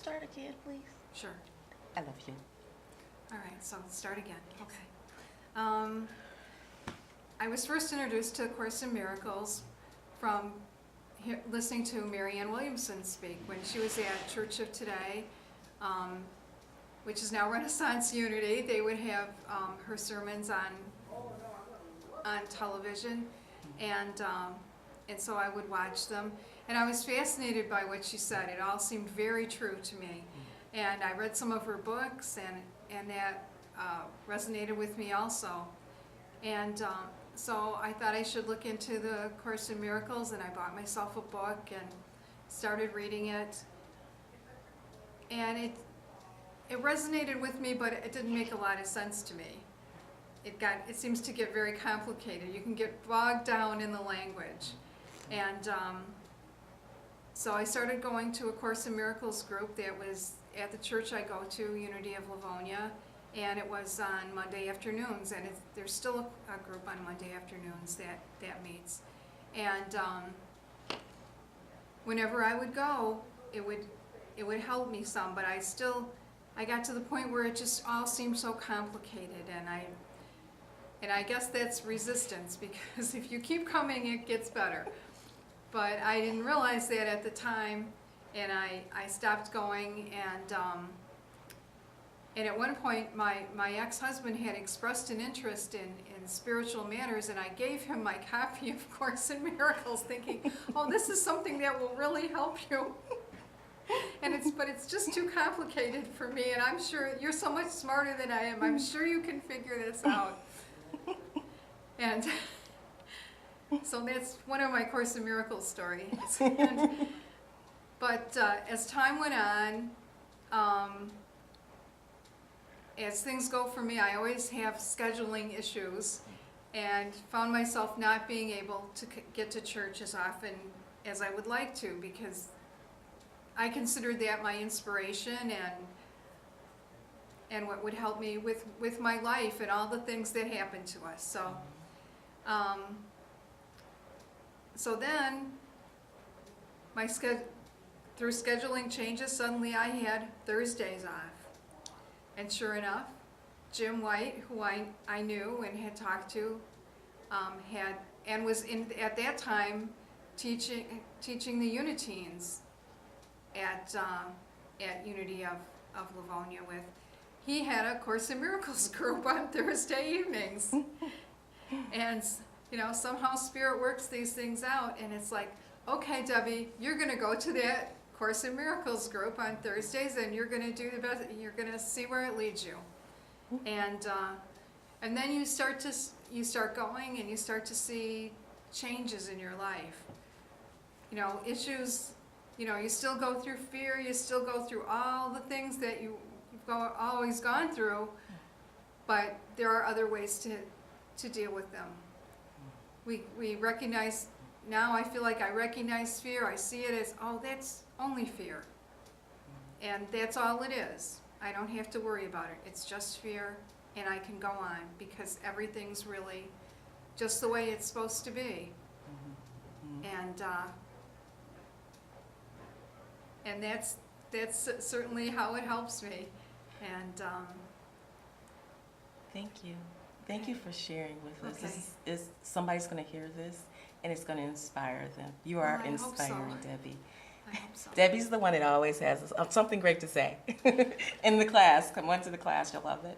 start again, please? Sure. I love you. All right, so start again. Okay. I was first introduced to A Course in Miracles from listening to Marianne Williamson speak when she was at Church of Today, which is now Renaissance Unity. They would have her sermons on television, and so I would watch them. And I was fascinated by what she said. It all seemed very true to me. And I read some of her books, and that resonated with me also. And so I thought I should look into the Course in Miracles, and I bought myself a book and started reading it. And it resonated with me, but it didn't make a lot of sense to me. It seems to get very complicated. You can get bogged down in the language. And so I started going to A Course in Miracles group that was at the church I go to, Unity of Livonia, and it was on Monday afternoons, and there's still a group on Monday afternoons that meets. And whenever I would go, it would help me some, but I got to the point where it just all seemed so complicated, and I guess that's resistance, because if you keep coming, it gets better. But I didn't realize that at the time, and I stopped going, and at one point my ex-husband had expressed an interest in spiritual matters, and I gave him my copy of Course in Miracles thinking, oh, this is something that will really help you. But it's just too complicated for me, and I'm sure you're so much smarter than I am. I'm sure you can figure this out. And so that's one of my Course in Miracles stories. But as time went on, as things go for me, I always have scheduling issues, and found myself not being able to get to church as often as I would like to, because I considered that my inspiration and what would help me with my life and all the things that happened to us. So then through scheduling changes, suddenly I had Thursdays off. And sure enough, Jim White, who I knew and had talked to, was at that time teaching the Uniteens at Unity of Livonia with. He had a Course in Miracles group on Thursday evenings. And somehow Spirit works these things out, and it's like, okay, Debbie, you're going to go to that Course in Miracles group on Thursdays, and you're going to do the best. You're going to see where it leads you, and then you start going, and you start to see changes in your life. Issues. You still go through fear. You still go through all the things that you've always gone through, but there are other ways to deal with them. We recognize. Now I feel like I recognize fear. I see it as, oh, that's only fear. And that's all it is. I don't have to worry about it. It's just fear, and I can go on, because everything's really just the way it's supposed to be. And that's certainly how it helps me. And Thank you. Thank you for sharing with us. Okay. Somebody's going to hear this, and it's going to inspire them. You are inspiring, Debbie. I hope so. Debbie's the one that always has something great to say. In the class, come on to the class, you'll love it.